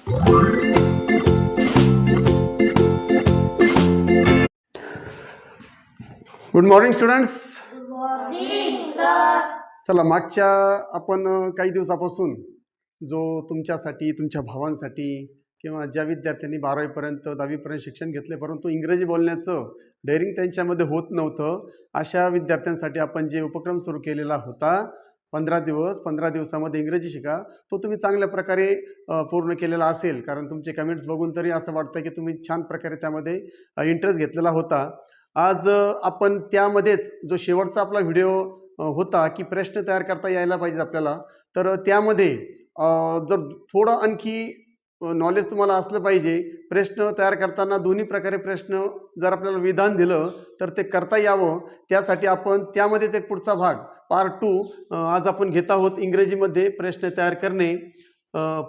Good morning students. Good morning sir. चला, मागच्या आपण काही दिवसापासून जो तुमच्यासाठी, तुमच्या भावांसाठी किंवा ज्या विद्यार्थ्यांनी 12वीपर्यंत 10वीपर्यंत शिक्षण घेतले परंतु इंग्रजी बोलण्याचं डेअरिंग त्यांच्यामध्ये होत नव्हतं, अशा विद्यार्थ्यांसाठी आपण जे उपक्रम सुरू केलेला होता 15 दिवसामध्ये इंग्रजी शिका, तो तुम्ही चांगल्या प्रकारे पूर्ण केलेला असेल. कारण तुमचे कमेंट्स बघून तरी असं वाटतं की तुम्ही छान प्रकारे त्यामध्ये इंटरेस्ट घेतलेला होता. आज आपण त्यामध्येच जो शेवटचा आपला व्हिडिओ होता की प्रश्न तयार करता यायला पाहिजे आपल्याला, तर त्यामध्ये जर थोडं आणखी नॉलेज तुम्हाला असलं पाहिजे. प्रश्न तयार करताना दोन्ही प्रकारे प्रश्न जर आपल्याला विधान दिलं तर ते करता यावं, त्यासाठी आपण त्यामध्येच एक पुढचा भाग पार्ट 2 आज आपण घेत आहोत. इंग्रजीमध्ये प्रश्न तयार करणे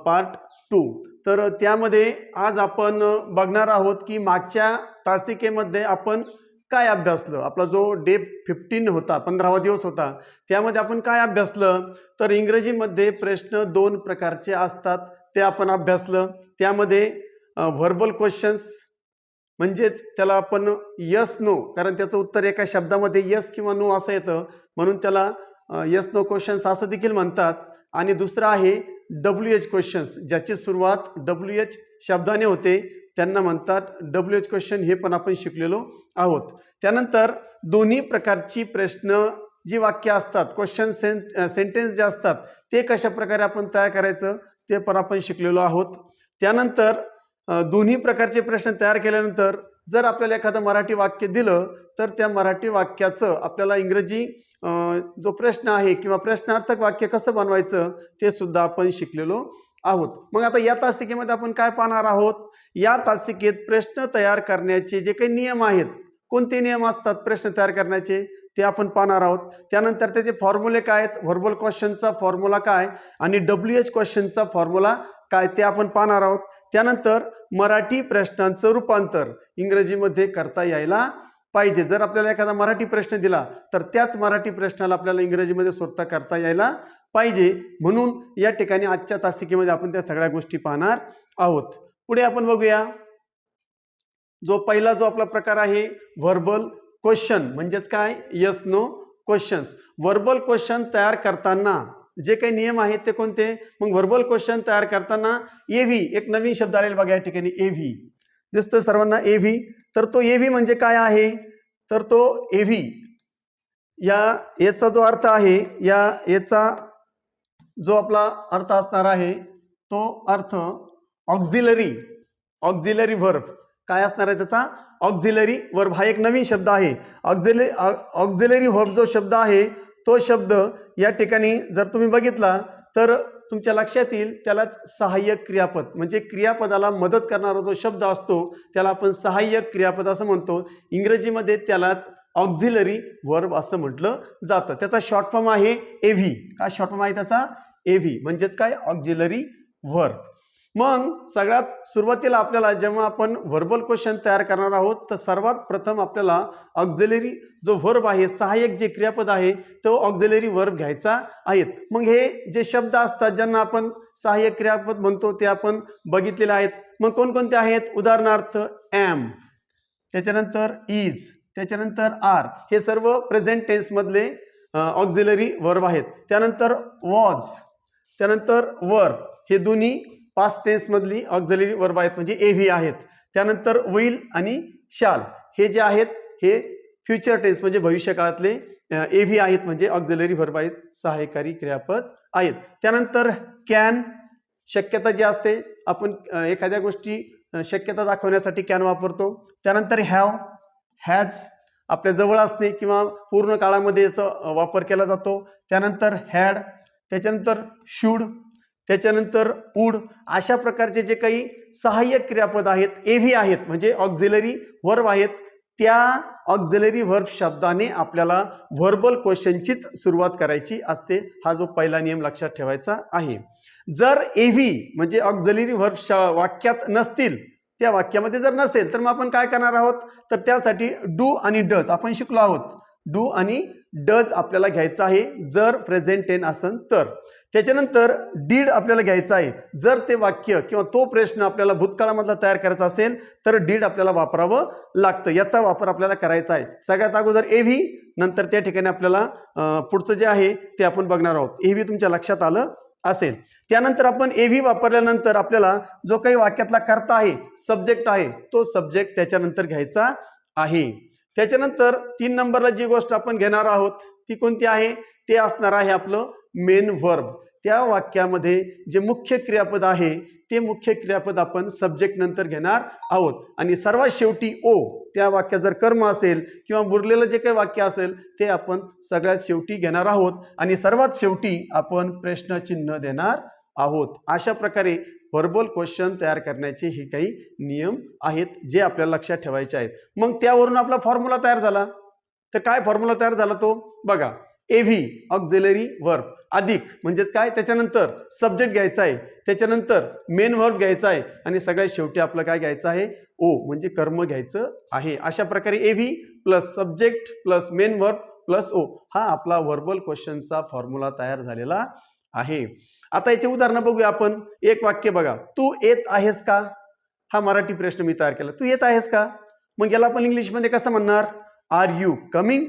पार्ट 2. तर त्यामध्ये आज आपण बघणार आहोत की मागच्या तासिकेमध्ये आपण काय अभ्यासलं. आपला जो डे 15 होता, 15वा दिवस होता, त्यामध्ये आपण काय अभ्यासलं. तर इंग्रजीमध्ये प्रश्न 2 प्रकारचे असतात, ते आपण अभ्यासलं. त्यामध्ये व्हर्बल क्वेश्चन्स म्हणजेच त्याला आपण यस नो, कारण त्याचं उत्तर एका शब्दामध्ये यस किंवा नो असं येतं म्हणून त्याला यस नो क्वेश्चन्स असं देखील म्हणतात. आणि दुसरं आहे WH क्वेश्चन्स, ज्याची सुरुवात WH शब्दाने होते, त्यांना म्हणतात WH क्वेश्चन. हे पण आपण शिकलेलो आहोत. त्यानंतर दोन्ही प्रकारची प्रश्न जी वाक्य असतात, क्वेश्चन सेंटेन्स जे असतात, ते कशा प्रकारे आपण तयार करायचं ते पण आपण शिकलेलो आहोत. त्यानंतर दोन्ही प्रकारचे प्रश्न तयार केल्यानंतर जर आपल्याला एखादं मराठी वाक्य दिलं तर त्या मराठी वाक्याचं आपल्याला इंग्रजी जो प्रश्न आहे किंवा प्रश्नार्थक वाक्य कसं बनवायचं ते सुद्धा आपण शिकलेलो आहोत. मग आता या तासिकेमध्ये आपण काय पाहणार आहोत. या तासिकेत प्रश्न तयार करण्याचे जे काही नियम आहेत, कोणते नियम असतात प्रश्न तयार करण्याचे, ते आपण पाहणार आहोत. त्यानंतर त्याचे फॉर्म्युले काय आहेत, व्हर्बल क्वेश्चनचा फॉर्म्युला काय आणि WH क्वेश्चनचा फॉर्म्युला काय, ते आपण पाहणार आहोत. त्यानंतर मराठी प्रश्नांचं रूपांतर इंग्रजीमध्ये करता यायला पाहिजे. जर आपल्याला एखादा मराठी प्रश्न दिला तर त्याच मराठी प्रश्नाला आपल्याला इंग्रजीमध्ये स्वतः करता यायला पाहिजे. म्हणून या ठिकाणी आजच्या तासिकेमध्ये आपण त्या सगळ्या गोष्टी पाहणार आहोत. पुढे आपण बघूया. पहिला जो आपला प्रकार आहे व्हर्बल क्वेश्चन, म्हणजेच काय, yes no questions. Verbal question तयार करताना जे काही नियम आहेत ते कोणते. मग व्हर्बल क्वेश्चन तयार करताना एव्ही, एक नवीन शब्द आलेला बघा या ठिकाणी, एव्ही दिसतोय सर्वांना, एव्ही. तर तो एव्ही म्हणजे काय आहे, तर तो एव्ही याचा जो अर्थ आहे, याचा जो आपला अर्थ असणार आहे तो अर्थ ऑक्झिलरी व्हर्ब काय असणार आहे, त्याचा ऑक्झिलरी व्हर्ब हा एक नवीन शब्द आहे. ऑक्झिलरी व्हर्ब जो शब्द आहे तो शब्द या ठिकाणी जर तुम्ही बघितला तर तुमच्या लक्षात येईल, त्यालाच सहाय्यक क्रियापद, म्हणजे क्रियापदाला मदत करणारा जो शब्द असतो त्याला आपण सहाय्यक क्रियापद असं म्हणतो. इंग्रजीमध्ये त्यालाच ऑक्झिलरी व्हर्ब असं म्हटलं जातं. त्याचा शॉर्ट फॉर्म आहे एव्ही. काय शॉर्ट फॉर्म आहे त्याचा, एव्ही, म्हणजेच काय, ऑक्झिलरी व्हर्ब. मग सगळ्यात सुरुवातीला आपल्याला जेव्हा आपण व्हर्बल क्वेश्चन तयार करणार आहोत तर सर्वात प्रथम आपल्याला ऑक्झिलरी जो व्हर्ब आहे, सहाय्यक जे क्रियापद आहे, तो ऑक्झिलरी व्हर्ब घ्यायचा आहे. मग हे जे शब्द असतात ज्यांना आपण सहाय्यक क्रियापद म्हणतो ते आपण बघितलेले आहेत. मग कोणकोणते आहेत, उदाहरणार्थ एम, त्याच्यानंतर इज, त्याच्यानंतर आर, हे सर्व प्रेझेंट टेन्स मधले ऑक्झिलरी व्हर्ब आहेत. त्यानंतर वॉज, त्यानंतर वर, हे दोन्ही पास्ट टेन्स मधली ऑक्झिलरी व्हर्ब आहेत, म्हणजे एव्ही आहेत. त्यानंतर विल आणि शाल, हे जे आहेत हे फ्युचर टेन्स म्हणजे भविष्यकाळातले एव्ही आहेत, म्हणजे ऑक्झिलरी व्हर्ब आहेत, सहाय्यकारी क्रियापद आहेत. त्यानंतर कॅन, शक्यता जी असते, आपण एखाद्या गोष्टी शक्यता दाखवण्यासाठी कॅन वापरतो. त्यानंतर हॅव, हॅज, आपल्या जवळ असणे किंवा पूर्ण काळामध्ये याचा वापर केला जातो. त्यानंतर हॅड, त्याच्यानंतर शुड, त्याच्यानंतर वुड, अशा प्रकारचे जे काही सहाय्यक क्रियापद आहेत, एव्ही आहेत, म्हणजे ऑक्झिलरी व्हर्ब आहेत, त्या ऑक्झिलरी व्हर्ब शब्दाने आपल्याला व्हर्बल क्वेश्चनचीच सुरुवात करायची असते. हा जो पहिला नियम लक्षात ठेवायचा आहे. जर एव्ही म्हणजे ऑक्झिलरी व्हर्ब वाक्यात नसतील, त्या वाक्यामध्ये जर नसेल तर मग आपण काय करणार आहोत, तर त्यासाठी डू आणि डज आपण शिकलो आहोत. डू आणि डज आपल्याला घ्यायचा आहे जर प्रेझेंट टेन्स असेल तर. त्याच्यानंतर डीड आपल्याला घ्यायचा आहे. जर ते वाक्य किंवा तो प्रश्न आपल्याला भूतकाळामधला तयार करायचा असेल तर डीड आपल्याला वापरावं लागतं. याचा वापर आपल्याला करायचा आहे. सगळ्यात अगोदर एव्ही, नंतर त्या ठिकाणी आपल्याला पुढचं जे आहे ते आपण बघणार आहोत. एव्ही तुमच्या लक्षात आलं असेल. त्यानंतर आपण एव्ही वापरल्यानंतर आपल्याला जो काही वाक्यातला कर्ता आहे, सब्जेक्ट आहे, तो सब्जेक्ट त्याच्यानंतर घ्यायचा आहे. त्याच्यानंतर 3 नंबरला जी गोष्ट आपण घेणार आहोत ती कोणती आहे? ते असणार आहे आपलं मेन व्हर्ब. त्या वाक्यामध्ये जे मुख्य क्रियापद आहे ते मुख्य क्रियापद आपण सब्जेक्ट नंतर घेणार आहोत. आणि सर्वात शेवटी ओ, त्या वाक्यात जर कर्म असेल किंवा उरलेलं जे काही वाक्य असेल ते आपण सगळ्यात शेवटी घेणार आहोत. आणि सर्वात शेवटी आपण प्रश्नचिन्ह देणार आहोत. अशा प्रकारे व्हर्बल क्वेश्चन तयार करण्याचे हे काही नियम आहेत जे आपल्याला लक्षात ठेवायचे आहेत. मग त्यावरून आपला फॉर्म्युला तयार झाला. तर काय फॉर्म्युला तयार झाला तो बघा. एव्ही ऑक्झिलरी व्हर्ब अधिक म्हणजेच काय, त्याच्यानंतर सब्जेक्ट घ्यायचा आहे, त्याच्यानंतर मेन व्हर्ब घ्यायचा आहे आणि सगळ्यात शेवटी आपलं काय घ्यायचं आहे? ओ म्हणजे कर्म घ्यायचं आहे. अशा प्रकारे AV plus subject plus main verb plus O हा आपला व्हर्बल क्वेश्चनचा फॉर्म्युला तयार झालेला आहे. आता याचे उदाहरण बघूया आपण. एक वाक्य बघा. तू येत आहेस का? हा मराठी प्रश्न मी तयार केला. तू येत आहेस का? मग याला आपण इंग्लिशमध्ये कसं म्हणणार? Are you coming?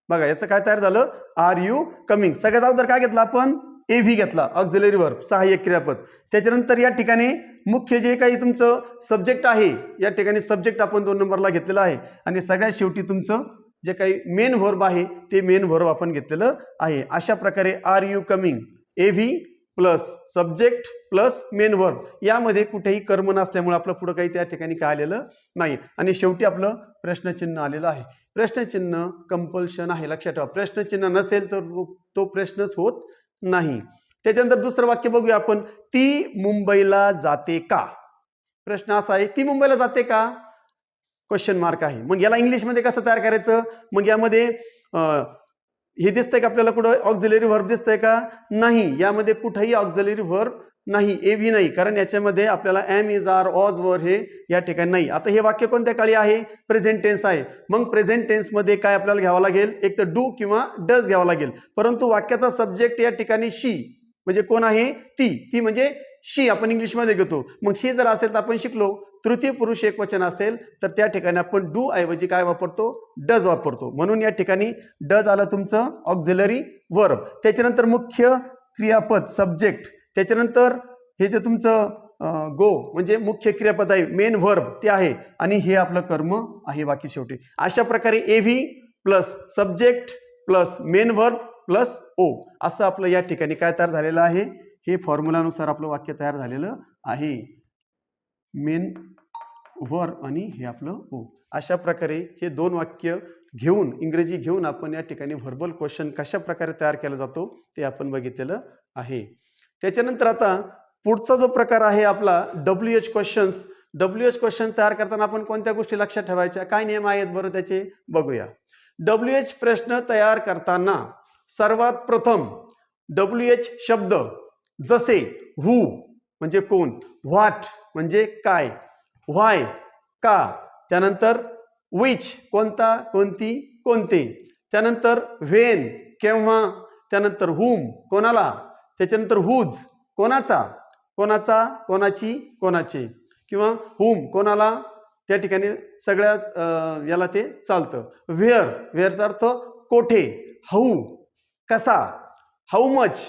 बघा याचं काय तयार झालं? Are you coming. सगळ्यात अगोदर काय घेतलं आपण? एव्ही घेतला, ऑक्झिलरी व्हर्ब, सहाय्यक क्रियापद. त्याच्यानंतर या ठिकाणी मुख्य जे काही तुमचं सब्जेक्ट आहे, या ठिकाणी सब्जेक्ट आपण 2 नंबरला घेतलेला आहे. आणि सगळ्यात शेवटी तुमचं जे काही मेन व्हर्ब आहे ते मेन व्हर्ब आपण घेतलेलं आहे. अशा प्रकारे are you coming, AV plus subject plus main verb, यामध्ये कुठेही कर्म नसल्यामुळे आपलं पुढं काही त्या ठिकाणी काय आलेलं नाही. आणि शेवटी आपलं प्रश्नचिन्ह आलेलं आहे. प्रश्नचिन्ह कंपल्शन आहे, लक्षात ठेवा. प्रश्नचिन्ह नसेल तर तो प्रश्नच होत नाही. त्याच्यानंतर दुसरं वाक्य बघूया आपण. ती मुंबईला जाते का? प्रश्न असा आहे, ती मुंबईला जाते का? क्वेश्चन मार्क आहे. मग याला इंग्लिशमध्ये कसं तयार करायचं? मग यामध्ये हे दिसतंय का आपल्याला? कुठं ऑक्झिलरी व्हर्ब दिसतंय का? नाही, यामध्ये कुठेही ऑक्झिलरी व्हर्ब नाही, एव्ही नाही, कारण याच्यामध्ये आपल्याला एम, इज, आर, ऑज, वर हे या ठिकाणी नाही. आता हे वाक्य कोणत्या काळी आहे? प्रेझेंट टेन्स आहे. मग प्रेझेंट टेन्स मध्ये काय आपल्याला घ्यावं लागेल? एक तर डू किंवा डज घ्यावा लागेल. परंतु वाक्याचा सब्जेक्ट या ठिकाणी शी म्हणजे कोण आहे? ती म्हणजे शी आपण इंग्लिशमध्ये घेतो. मग शी जर असेल तर आपण शिकलो तृतीय पुरुष एकवचन असेल तर त्या ठिकाणी आपण डू ऐवजी काय वापरतो? डज वापरतो. म्हणून या ठिकाणी डज आलं तुमचं ऑक्झिलरी व्हर्ब. त्याच्यानंतर मुख्य क्रियापद सब्जेक्ट, त्याच्यानंतर हे जे तुमचं गो म्हणजे मुख्य क्रियापद आहे, मेन व्हर्ब ते आहे, आणि हे आपलं कर्म आहे बाकी शेवटी. अशा प्रकारे AV plus subject plus main verb plus O असं आपलं या ठिकाणी काय तयार झालेलं आहे? हे फॉर्म्युलानुसार आपलं वाक्य तयार झालेलं आहे. मेन व्हर्ब आणि हे आपलं ओ. अशा प्रकारे हे 2 वाक्य घेऊन इंग्रजी घेऊन आपण या ठिकाणी व्हर्बल क्वेश्चन कशा प्रकारे तयार केला जातो ते आपण बघितलेलं आहे. त्याच्यानंतर आता पुढचा जो प्रकार आहे आपला WH क्वेश्चन्स. WH क्वेश्चन तयार करताना आपण कोणत्या गोष्टी लक्षात ठेवायच्या? काय नियम आहेत बरं त्याचे बघूया. WH प्रश्न तयार करताना सर्वात प्रथम WH शब्द जसे हू म्हणजे कोण, व्हॉट म्हणजे काय, व्हाय का, त्यानंतर विच कोणता, कोणती, कोणते, त्यानंतर व्हेन केव्हा, त्यानंतर हुम कोणाला, त्याच्यानंतर हुज कोणाचा, कोणाचा, कोणाची, कोणाचे, किंवा हुम कोणाला, त्या ठिकाणी सगळ्यात याला ते चालतं. व्हेअर, व्हेअरचा अर्थ कोठे, हाऊ कसा, हाऊ मच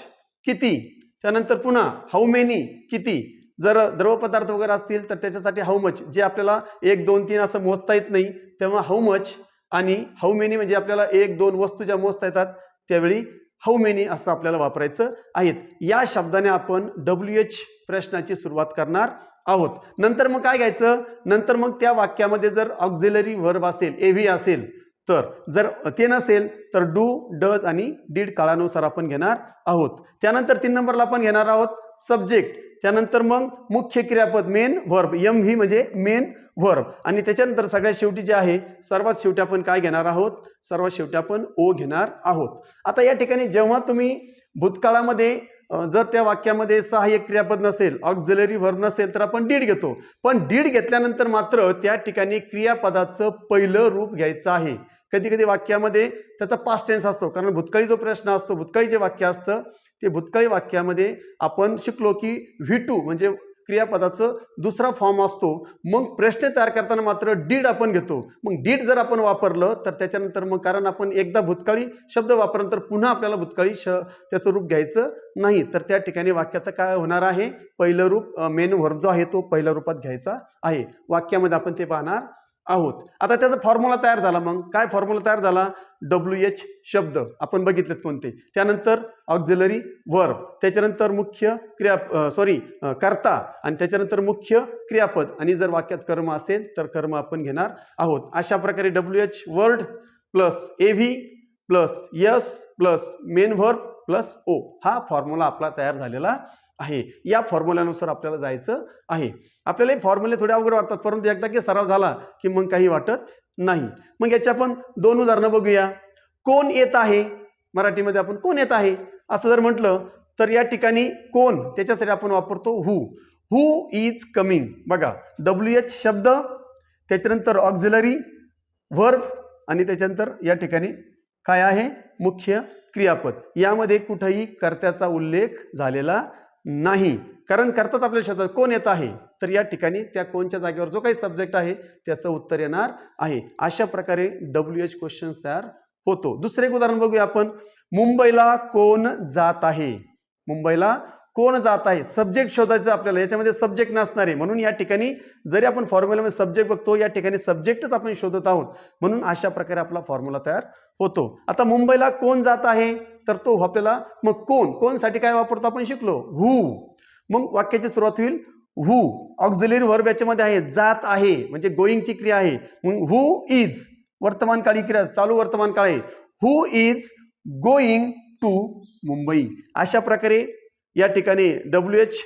किती, त्यानंतर पुन्हा हाऊ मेनी किती. जर द्रवपदार्थ वगैरे असतील तर त्याच्यासाठी हाऊ मच, जे आपल्याला 1 2 3 असं मोजता येत नाही तेव्हा हाऊ मच, आणि हाऊ मेनी म्हणजे आपल्याला 1 2 वस्तू ज्या मोजता येतात त्यावेळी हाऊ मेनी असं आपल्याला वापरायचं आहे. या शब्दाने आपण WH प्रश्नाची सुरुवात करणार आहोत. नंतर मग काय घ्यायचं? नंतर मग त्या वाक्यामध्ये जर ऑक्झिलरी व्हर्ब असेल, एव्ही असेल, तर जर ते नसेल तर डू, डज आणि डीड काळानुसार आपण घेणार आहोत. त्यानंतर 3 नंबरला आपण घेणार आहोत सब्जेक्ट, त्यानंतर मग मुख्य क्रियापद मेन व्हर्ब, MV म्हणजे मेन व्हर्ब, आणि त्याच्यानंतर सगळ्यात शेवटी जे आहे सर्वात शेवटी आपण काय घेणार आहोत? सर्वात शेवटी आपण ओ घेणार आहोत. आता या ठिकाणी जेव्हा तुम्ही भूतकाळामध्ये जर त्या वाक्यामध्ये सहाय्यक क्रियापद नसेल, ऑक्झिलरी व्हर्ब नसेल तर आपण डीड घेतो. पण डीड घेतल्यानंतर मात्र त्या ठिकाणी क्रियापदाचं पहिलं रूप घ्यायचं आहे. कधी कधी वाक्यामध्ये त्याचा पास्ट टेन्स असतो, कारण भूतकाळी जो प्रश्न असतो, भूतकाळी जे वाक्य असतं ते भूतकाळी वाक्यामध्ये आपण शिकलो की V2 म्हणजे क्रियापदाचं दुसरा फॉर्म असतो. मग प्रश्न तयार करताना मात्र डीड आपण घेतो. मग डीड जर आपण वापरलं तर त्याच्यानंतर मग कारण आपण एकदा भूतकाळी शब्द वापरल्यानंतर पुन्हा आपल्याला भूतकाळी त्याचं रूप घ्यायचं नाही. तर त्या ठिकाणी वाक्याचं काय होणार आहे, पहिलं रूप मेन व्हर्ब जो आहे तो पहिल्या रूपात घ्यायचा आहे. वाक्यामध्ये आपण ते पाहणार आहोत. आता त्याचा फॉर्म्युला तयार झाला. मग काय फॉर्म्युला तयार झाला, WH शब्द आपण बघितलेत कोणते, त्यानंतर ऑक्झिलरी वर्ब, त्याच्यानंतर मुख्य कर्ता आणि त्याच्यानंतर मुख्य क्रियापद आणि जर वाक्यात कर्म असेल तर कर्म आपण घेणार आहोत. अशा प्रकारे WH word plus AV plus S plus main verb plus O हा फॉर्म्युला आपला तयार झालेला आहे. या फॉर्म्युल्यानुसार आपल्याला जायचं आहे. आपल्याला हे फॉर्म्युले थोडे अवघड वाटतात, परंतु एकदा की सराव झाला की मग काही वाटत नाही. मग याची आपण 2 उदाहरणं बघूया. कोण येत आहे, मराठीमध्ये आपण कोण येत आहे असं जर म्हटलं तर या ठिकाणी कोण त्याच्यासाठी आपण वापरतो हू इज कमिंग. बघा WH शब्द, त्याच्यानंतर ऑक्झिलरी वर्ब आणि त्याच्यानंतर या ठिकाणी काय आहे, मुख्य क्रियापद. यामध्ये कुठेही कर्त्याचा उल्लेख झालेला नाही, कारण कर्ताच आपल्या शब्दात कोण येत आहे तर या ठिकाणी त्या कोणच्या जागेवर जो काही सब्जेक्ट आहे त्याचं उत्तर येणार आहे. अशा प्रकारे WH क्वेश्चन्स तयार होतो. दुसरे एक उदाहरण बघूया आपण. मुंबईला कोण जात आहे, मुंबईला कोण जात आहे. सब्जेक्ट शोधायचं आपल्याला, याच्यामध्ये सब्जेक्ट नसणार आहे म्हणून या ठिकाणी जरी आपण फॉर्म्युलामध्ये सब्जेक्ट बघतो या ठिकाणी सब्जेक्टच आपण शोधत आहोत म्हणून अशा प्रकारे आपला फॉर्म्युला तयार होतो. आता मुंबईला कोण जात आहे तर तो आपल्याला मग कोणसाठी काय वापरतो आपण शिकलो, मग वाक्याची सुरुवात होईल हू. ऑक्झिलरी वर्ब याच्यामध्ये आहे, जात आहे म्हणजे गोईंगची क्रिया आहे. मग हू इज वर्तमान काळी क्रिया, चालू वर्तमान काळ आहे. Who is going to Mumbai. अशा प्रकारे या ठिकाणी WH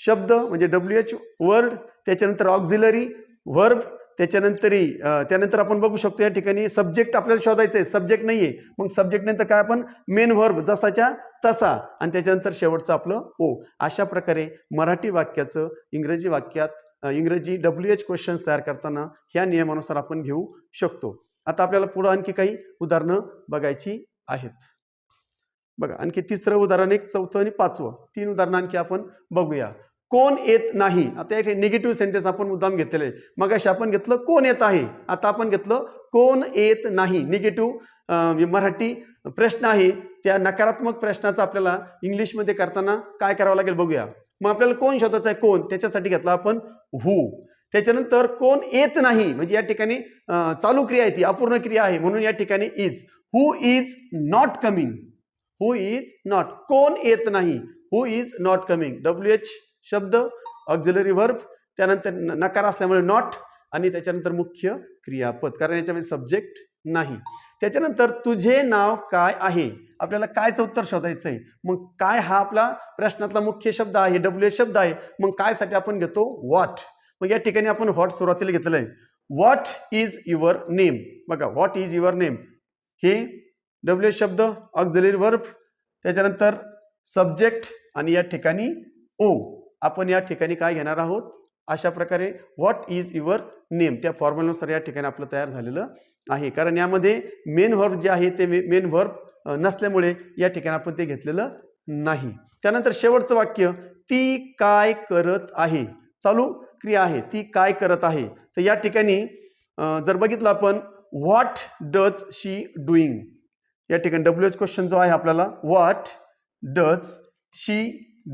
शब्द म्हणजे WH वर्ड, त्याच्यानंतर ऑक्झिलरी वर्ब, त्यानंतर आपण बघू शकतो या ठिकाणी सब्जेक्ट आपल्याला शोधायचं आहे, सब्जेक्ट नाहीये. मग सब्जेक्ट नंतर काय आपण मेन व्हर्ब जसाच्या तसा आणि त्याच्यानंतर शेवटचं आपलं O. अशा प्रकारे मराठी वाक्याचं इंग्रजी वाक्यात इंग्रजी WH क्वेश्चन्स तयार करताना ह्या नियमानुसार आपण घेऊ शकतो. आता आपल्याला पुढे आणखी काही उदाहरणं बघायची आहेत. बघा आणखी तिसरं उदाहरण, एक चौथं आणि पाचवं, 3 उदाहरणं आणखी आपण बघूया. कोण येत नाही. आता एक निगेटिव्ह सेंटेन्स आपण मुद्दाम घेतलेलं आहे. मगाशी आपण घेतलं कोण येत आहे, आता आपण घेतलं कोण येत नाही. निगेटिव्ह मराठी प्रश्न आहे, त्या नकारात्मक प्रश्नाचा आपल्याला इंग्लिशमध्ये करताना काय करावं लागेल बघूया. मग आपल्याला कोण शोधायचं आहे, कोण, त्याच्यासाठी घेतला आपण हू. त्याच्यानंतर कोण येत नाही म्हणजे या ठिकाणी चालू क्रिया आहे, ती अपूर्ण क्रिया आहे म्हणून या ठिकाणी is. Who is not coming, who is not, कोण येत नाही, who is not coming. WH शब्द, ऑक्झिलरी वर्ब, त्यानंतर नकार असल्यामुळे नॉट आणि त्याच्यानंतर मुख्य क्रियापद, कारण याच्यामध्ये सब्जेक्ट नाही. त्याच्यानंतर तुझे नाव काय आहे, आपल्याला कायचं उत्तर शोधायचं आहे. मग काय हा आपला प्रश्नातला मुख्य शब्द आहे, WH शब्द आहे. मग काय साठी आपण घेतो व्हॉट. मग या ठिकाणी आपण व्हॉट सुरुवातीला घेतलेलं आहे. What is your name. बघा व्हॉट इज युअर नेम हे WH शब्द, ऑक्झिलरी वर्ब, त्याच्यानंतर सब्जेक्ट आणि या ठिकाणी O. आपण या ठिकाणी काय घेणार आहोत, अशा प्रकारे व्हॉट इज युअर नेम त्या फॉर्म्युलानुसार या ठिकाणी आपलं तयार झालेलं आहे. कारण यामध्ये मेन व्हर्ब जे आहे ते मेन व्हर्ब नसल्यामुळे या ठिकाणी आपण ते घेतलेलं नाही. त्यानंतर शेवटचं वाक्य, ती काय करत आहे, चालू क्रिया आहे, ती काय करत आहे. तर या ठिकाणी जर बघितलं आपण व्हॉट डज शी डुईंग, या ठिकाणी WH क्वेश्चन जो आहे आपल्याला, व्हॉट डज शी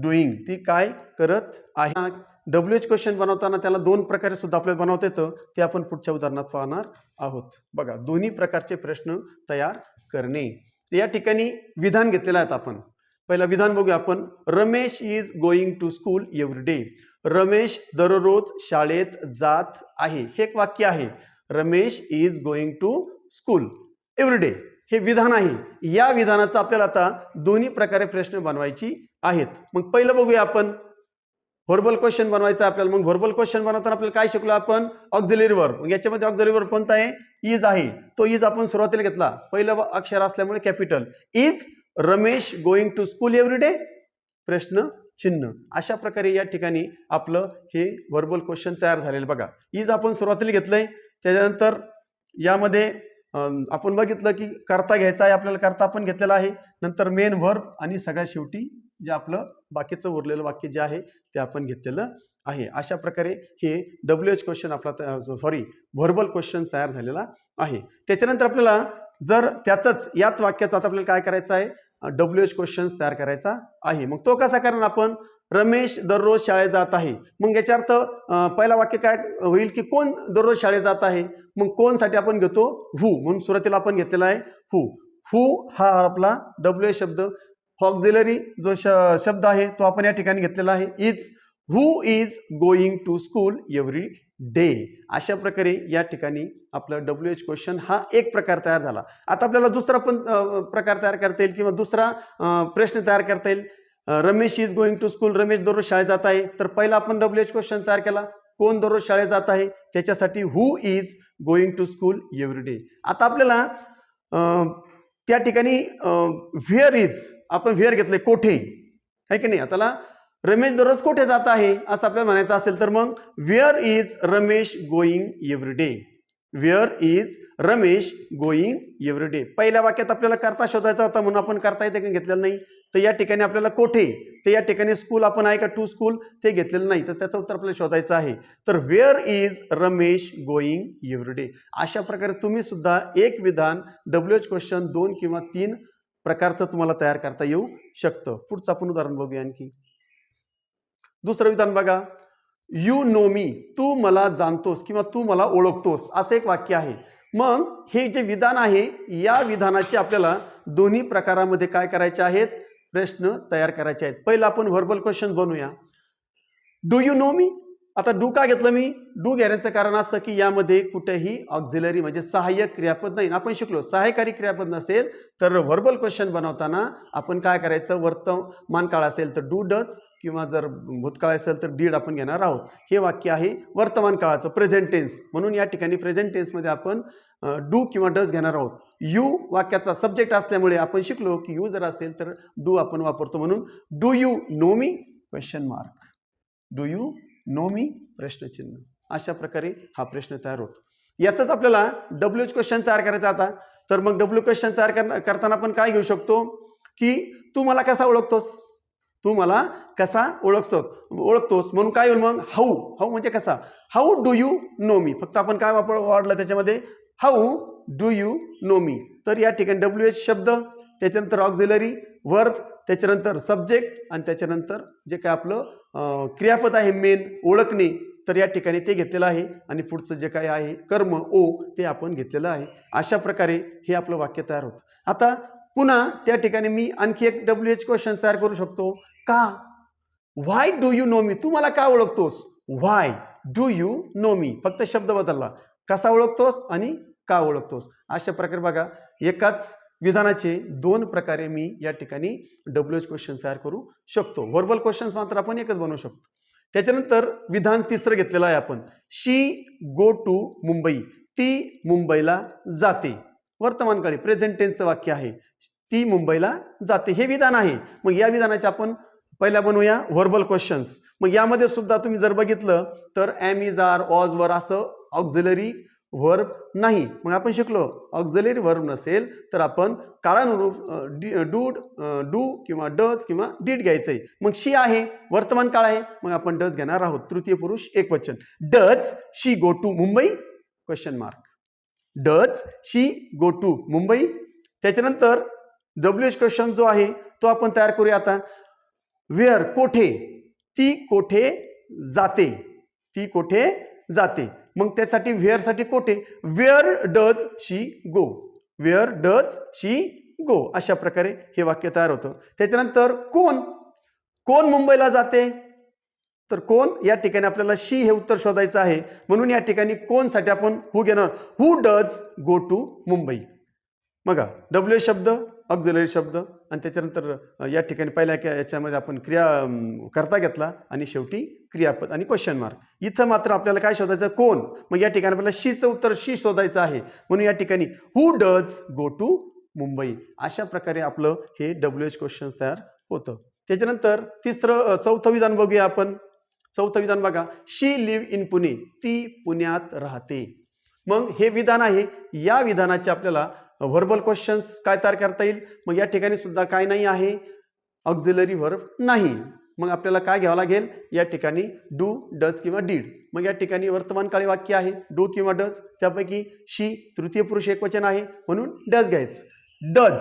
डुईंग, ती काय करत आहे. WH क्वेश्चन बनवताना त्याला 2 प्रकारे सुद्धा आपल्याला बनवता येतं, ते आपण पुढच्या उदाहरणात पाहणार आहोत. बघा दोन्ही प्रकारचे प्रश्न तयार करणे. या ठिकाणी विधान घेतलेलं आहे. आपण पहिला विधान बघूया आपण. Ramesh is going to school every day. Ramesh दररोज शाळेत जात आहे, हे एक वाक्य आहे. Ramesh is going to school every day हे विधान आहे. या विधानाचा आपल्याला आता दोन्ही प्रकारे प्रश्न बनवायची आहेत. मग पहिलं बघूया आपण व्हर्बल क्वेश्चन बनवायचं आपल्याला. मग व्हर्बल क्वेश्चन बनवताना आपल्याला काय शिकलो आपण, ऑक्झिलरी वर्ब. मग याच्यामध्ये ऑक्झिलरी वर्ब कोणता आहे, इज आहे. तो इज आपण सुरुवातीला घेतला, पहिलं अक्षर असल्यामुळे capital. Is Ramesh going to school every day, प्रश्न चिन्ह. अशा प्रकारे या ठिकाणी आपलं हे व्हर्बल क्वेश्चन तयार झालेलं. बघा इज आपण सुरुवातीला घेतलंय, त्याच्यानंतर यामध्ये आपण बघितलं की कर्ता घ्यायचा आहे आपल्याला, कर्ता आपण घेतलेला आहे. नंतर मेन व्हर्ब आणि सगळ्यात शेवटी जे आपलं बाकीचं उरलेलं वाक्य जे आहे ते आपण घेतलेलं आहे. अशा प्रकारे हे WH क्वेश्चन आपला व्हर्बल क्वेश्चन तयार झालेला आहे. त्याच्यानंतर आपल्याला जर याच वाक्याचा आता आपल्याला काय करायचं आहे, WH क्वेश्चन तयार करायचा आहे. मग तो कसा करणार आपण, रमेश दररोज शाळेत जात आहे. मग याचा अर्थ पहिला वाक्य काय होईल की कोण दररोज शाळेत जात आहे. मग कोणसाठी आपण घेतो हू, म्हणून सुरुवातीला आपण घेतलेला आहे हू. हू हा आपला WH शब्द. ऑक्झिलरी जो शब्द आहे तो आपण या ठिकाणी घेतलेला आहे is. Who is going to school every day. अशा प्रकारे या ठिकाणी आपलं WH क्वेश्चन हा एक प्रकार तयार झाला. आता आपल्याला दुसरा पण प्रकार तयार करता येईल किंवा दुसरा प्रश्न तयार करता येईल. Ramesh is going to school, Ramesh दररोज शाळेत जात आहे. तर पहिला आपण WH क्वेश्चन तयार केला, कोण दररोज शाळेत जात आहे, त्याच्यासाठी who is going to school every day. आता आपल्याला त्या ठिकाणी व्हेअर इज, आपण व्हेअर घेतलंय कोठे, आहे की नाही. आता रमेश दररोज कोठे जात आहे असं आपल्याला म्हणायचं असेल तर मग where is Ramesh going every day. Where is Ramesh going every day. पहिल्या वाक्यात आपल्याला करता शोधायचा होता म्हणून आपण करता येते घेतलेलं नाही. तर या ठिकाणी आपल्याला कोठे, तर या ठिकाणी स्कूल आपण आहे का टू स्कूल ते घेतलेलं नाही, तर त्याचं उत्तर आपल्याला शोधायचं आहे. तर where is Ramesh going every day. अशा प्रकारे तुम्ही सुद्धा एक विधान WH क्वेश्चन 2 किंवा 3 प्रकारचं तुम्हाला तयार करता येऊ शकतं. पुढचं आपण उदाहरण बघूया आणखी. दुसरं विधान बघा, यू नो मी, तू मला जाणतोस किंवा तू मला ओळखतोस, असं एक वाक्य आहे. मग हे जे विधान आहे या विधानाचे आपल्याला दोन्ही प्रकारामध्ये काय करायचे आहेत, प्रश्न तयार करायचे आहेत. पहिला आपण व्हर्बल क्वेश्चन बनवूया. डू यू नो मी. आता डू का घेतलं मी, डू घेण्याचं कारण असं की यामध्ये कुठेही ऑक्झिलरी म्हणजे सहाय्यक क्रियापद नाही. आपण शिकलो सहाय्यकारी क्रियापद नसेल तर व्हर्बल क्वेश्चन बनवताना आपण काय करायचं, वर्तमान काळ असेल तर डू डज किंवा जर भूतकाळ असेल तर डीड आपण घेणार आहोत. हे वाक्य आहे वर्तमान काळाचं प्रेझेंट टेन्स, म्हणून या ठिकाणी प्रेझेंट टेन्समध्ये आपण डू किंवा डज घेणार आहोत. यू वाक्याचा सब्जेक्ट असल्यामुळे आपण शिकलो की यू जर असेल तर डू आपण वापरतो, म्हणून do you know me question mark. Do you know me प्रश्नचिन्ह. अशा प्रकारे हा प्रश्न तयार होतो. याचाच आपल्याला WH क्वेश्चन तयार करायचा आता. तर मग WH क्वेश्चन तयार करताना आपण काय घेऊ शकतो की तू मला कसा ओळखतोस, तू मला कसा ओळखतोस म्हणून काय होईल मग हाऊ. हाऊ म्हणजे कसा, हाऊ डू यू नो मी. फक्त आपण काय वाढलं त्याच्यामध्ये, हाऊ डू यू नो मी. तर या ठिकाणी WH शब्द, त्याच्यानंतर ऑक्झिलरी वर्ब, त्याच्यानंतर सब्जेक्ट आणि त्याच्यानंतर जे काय आपलं क्रियापद आहे मेन ओळखणे, तर या ठिकाणी ते घेतलेलं आहे. आणि पुढचं जे काय आहे कर्म ओ ते आपण घेतलेलं आहे. अशा प्रकारे हे आपलं वाक्य तयार होतं. आता पुन्हा त्या ठिकाणी मी आणखी एक WH क्वेश्चन तयार करू शकतो. का, व्हाय डू यू नो मी, तू मला का ओळखतोस. व्हाय डू यू नो मी, फक्त शब्द बदलला, कसा ओळखतोस आणि का ओळखतोस. अशा प्रकारे बघा एकाच विधानाचे दोन प्रकारे मी या ठिकाणी WH क्वेश्चन तयार करू शकतो. व्हर्बल क्वेश्चन मात्र आपण एकच बनवू शकतो. त्याच्यानंतर विधान तिसरं घेतलेलं आहे आपण, शी गो टू मुंबई, ती मुंबईला जाते. वर्तमान काळी प्रेझेंट टेन्सचं वाक्य आहे, ती मुंबईला जाते हे विधान आहे. मग या विधानाचे आपण पहिला बनवूया व्हर्बल क्वेश्चन्स. मग यामध्ये सुद्धा तुम्ही जर बघितलं तर M is R was were असं ऑक्झिलरी व्हर्ब नाही. मग आपण शिकलो ऑक्झिलरी व्हर्ब नसेल तर आपण काळानुरूप डू किंवा डज किंवा डीड घ्यायचंय. मग शी आहे वर्तमान काळ आहे, मग आपण डज घेणार आहोत, तृतीय पुरुष एकवचन. Does she go to Mumbai question mark. Does she go to Mumbai. त्याच्यानंतर WH क्वेश्चन जो आहे तो आपण तयार करूया आता. वेअर कोठे, ती कोठे जाते, ती कोठे जाते. मग त्यासाठी व्हेअर साठी कोठे, where does she go, where does she go. अशा प्रकारे हे वाक्य तयार होतं. त्याच्यानंतर कोण, कोण मुंबईला जाते, तर कोण या ठिकाणी आपल्याला शी हे उत्तर शोधायचं आहे, म्हणून या ठिकाणी कोणसाठी आपण हू घेणार, who does go to Mumbai. बघा WH शब्द ऑक्झिलरी शब्द आणि त्याच्यानंतर या ठिकाणी पहिल्या याच्यामध्ये आपण कर्ता घेतला आणि शेवटी क्रियापद आणि क्वेश्चन मार्क. इथं मात्र आपल्याला काय शोधायचं, कोण. मग या ठिकाणी आपल्याला शीचं उत्तर शी शोधायचं आहे, म्हणून या ठिकाणी who does go to Mumbai. अशा प्रकारे आपलं हे WH क्वेश्चन तयार होतं. त्याच्यानंतर चौथं विधान बघूया आपण. चौथं विधान बघा, शी लिव्ह इन पुणे, ती पुण्यात राहते. मग हे विधान आहे, या विधानाचे आपल्याला व्हर्बल क्वेश्चन्स काय तयार करता येईल? मग या ठिकाणी सुद्धा काय नाही आहे, ऑक्झिलरी व्हर्ब नाही. मग आपल्याला काय घ्यावं लागेल? या ठिकाणी डू, डज किंवा डीड. मग या ठिकाणी वर्तमानकाळी वाक्य आहे डू किंवा डज, त्यापैकी शी तृतीय पुरुष एकवचन आहे म्हणून डज घ्यायचं. Does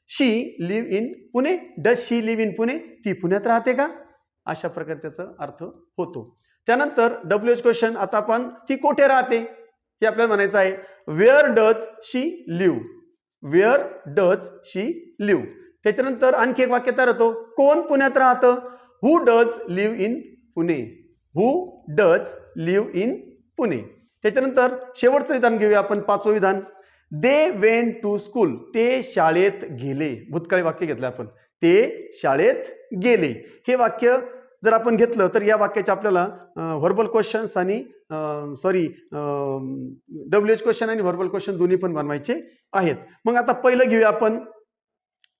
she leave in Pune. Does she leave in Pune? ती पुण्यात राहते का? अशा प्रकारे त्याचा अर्थ होतो. त्यानंतर WH क्वेश्चन. आता आपण ती कोठे राहते हे आपल्याला म्हणायचं आहे. Where does she live? Where does she live. त्याच्यानंतर आणखी एक वाक्य तयार होतो. कोण पुण्यात राहतं? Who does live in Pune? Who does live in Pune. त्याच्यानंतर शेवटचं विधान घेऊया आपण, 5वं विधान. They went to school. ते शाळेत गेले. भूतकाळी वाक्य घेतलं आपण. ते शाळेत गेले. हे वाक्य जर आपण घेतलं तर या वाक्याचे आपल्याला व्हर्बल क्वेश्चन्स आणि WH क्वेश्चन आणि व्हर्बल क्वेश्चन दोन्ही पण बनवायचे आहेत. मग आता पहिलं घेऊया आपण.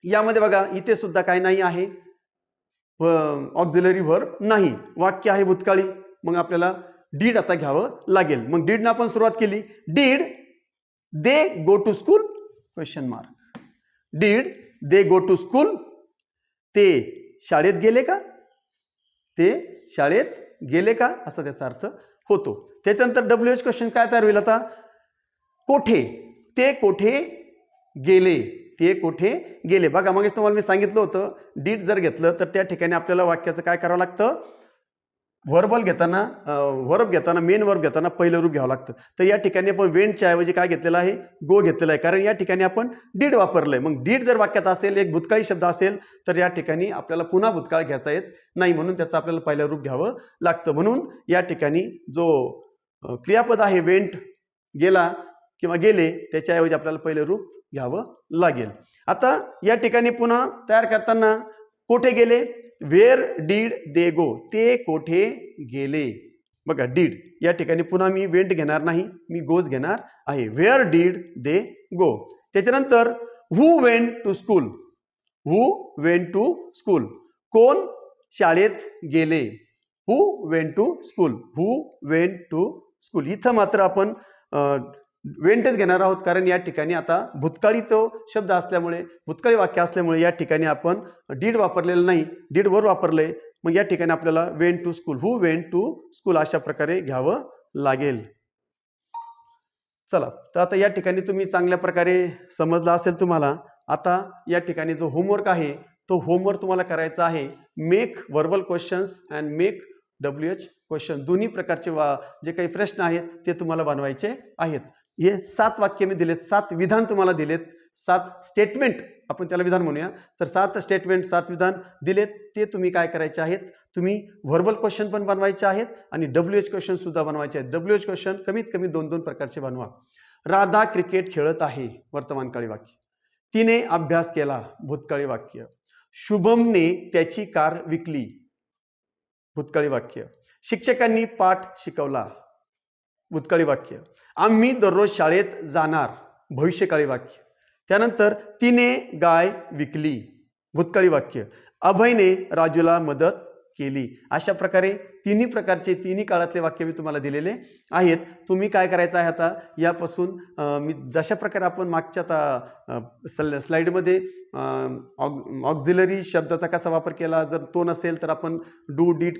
यामध्ये बघा इथे सुद्धा काय नाही आहे, ऑक्झिलरी व्हर्ब नाही. वाक्य आहे भूतकाळी. मग आपल्याला डीड आता घ्यावं लागेल. मग डीडनं आपण सुरुवात केली. Did they go to school? Question mark. Did they go to school? ते शाळेत गेले का? ते शाळेत गेले का असा त्याचा अर्थ होतो. त्याच्यानंतर WH क्वेश्चन काय तयार होईल आता? कोठे? ते कोठे गेले? ते कोठे गेले? बघा मग तुम्हाला मी सांगितलं होतं डीड जर घेतलं तर त्या ठिकाणी आपल्याला वाक्याचं काय करावं लागतं? वर्ब घेताना मेन वर्ब घेताना पहिलं रूप घ्यावं लागतं. तर या ठिकाणी आपण वेंटच्या ऐवजी काय घेतलेलं आहे? गो घेतलेला आहे. कारण या ठिकाणी आपण डीड वापरलंय. मग डीड जर वाक्यात असेल, एक भूतकाळी शब्द असेल तर या ठिकाणी आपल्याला पुन्हा भूतकाळ घेता येत नाही, म्हणून त्याचं आपल्याला पहिलं रूप घ्यावं लागतं. म्हणून या ठिकाणी जो क्रियापद आहे वेंट, गेला किंवा गेले, त्याच्याऐवजी आपल्याला पहिलं रूप घ्यावं लागेल. आता या ठिकाणी पुन्हा तयार करताना कोठे गेले? वेअर डीड दे गो? ते कोठे गेले? बघा डीड या ठिकाणी पुन्हा मी वेंट घेणार नाही, मी गोज घेणार आहे. Where did they go. त्याच्यानंतर who went to school? Who went to school? कोण शाळेत गेले? Who went to school? Who went to school. इथं मात्र आपण वेंटच घेणार आहोत, कारण या ठिकाणी आता भूतकाळी तो शब्द असल्यामुळे, भूतकाळी वाक्य असल्यामुळे या ठिकाणी आपण डीड वापरलेलं नाही, डीड वर वापरलंय. मग या ठिकाणी आपल्याला went to school, who went to school अशा प्रकारे घ्यावं लागेल. चला, तर आता या ठिकाणी तुम्ही चांगल्या प्रकारे समजला असेल तुम्हाला. आता या ठिकाणी जो होमवर्क आहे तो होमवर्क तुम्हाला करायचा आहे. Make verbal questions and make WH question. दोन्ही प्रकारचे जे काही प्रश्न आहेत ते तुम्हाला बनवायचे आहेत. हे 7 वाक्य मी दिलेत, 7 विधान तुम्हाला दिलेत, 7 स्टेटमेंट आपण त्याला विधान म्हणूया. तर 7 स्टेटमेंट, 7 विधान दिलेत. ते तुम्ही काय करायचे आहेत? तुम्ही व्हर्बल क्वेश्चन पण बनवायचे आहेत आणि WH क्वेश्चन सुद्धा बनवायचे आहेत. WH क्वेश्चन कमीत कमी 2-2 प्रकारचे बनवा. राधा क्रिकेट खेळत आहे, वर्तमानकाळी वाक्य. तिने अभ्यास केला, भूतकाळी वाक्य. शुभमने त्याची कार विकली, भूतकाळी वाक्य. शिक्षकांनी पाठ शिकवला, भूतकाळी वाक्य. आम्ही दररोज शाळेत जाणार, भविष्यकाळी वाक्य. त्यानंतर तिने गाय विकली, भूतकाळी वाक्य. अभयने राजूला मदत केली. अशा प्रकारे तिन्ही प्रकारचे, तिन्ही काळातले वाक्य मी तुम्हाला दिलेले आहेत. तुम्ही काय करायचं आहे आता यापासून मी जशा प्रकारे आपण मागच्या स्लाइडमध्ये ऑक्झिलरी शब्दाचा कसा वापर केला, जर तो नसेल तर आपण डू, डीड,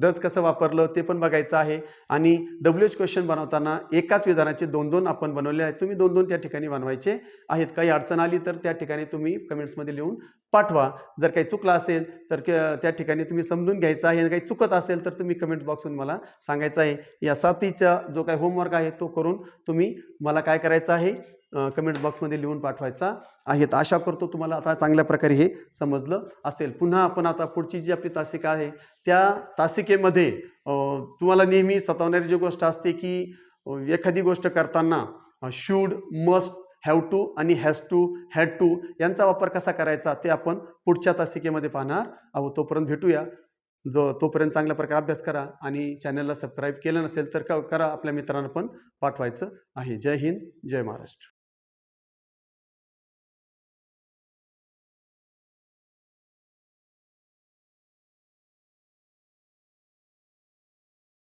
डज कसं वापरलं ते पण बघायचं आहे. आणि WH क्वेश्चन बनवताना एकाच विधानाचे 2-2 आपण बनवले आहेत. तुम्ही 2-2 त्या ठिकाणी बनवायचे आहेत. काही अडचण आली तर त्या ठिकाणी तुम्ही कमेंट्समध्ये लिहून पाठवा. जर काही चुकलं असेल तर त्या ठिकाणी तुम्ही समजून घ्यायचं आहे. काही चुकत असेल तर तुम्ही कमेंट बॉक्समध्ये मला सांगायचं आहे. या 7चा जो काही होमवर्क आहे तो करून तुम्ही मला काय करायचं आहे, कमेंट बॉक्समध्ये लिहून पाठवायचा आहे. आशा करतो तुम्हाला आता चांगल्या प्रकारे हे समजलं असेल. पुन्हा आपण आता पुढची जी आपली तासिका आहे त्या तासिकेमध्ये तुम्हाला नेहमी सतावणारी जी गोष्ट असते की एखादी गोष्ट करताना शुड, मस्ट, हॅव टू आणि हॅज टू, हॅड टू यांचा वापर कसा करायचा ते आपण पुढच्या तासिकेमध्ये पाहणार आहोत. तोपर्यंत भेटूया. तोपर्यंत चांगल्या प्रकारे अभ्यास करा आणि चॅनलला सबस्क्राईब केलं नसेल तर करा, आपल्या मित्रांना पण पाठवायचं आहे. जय हिंद, जय महाराष्ट्र.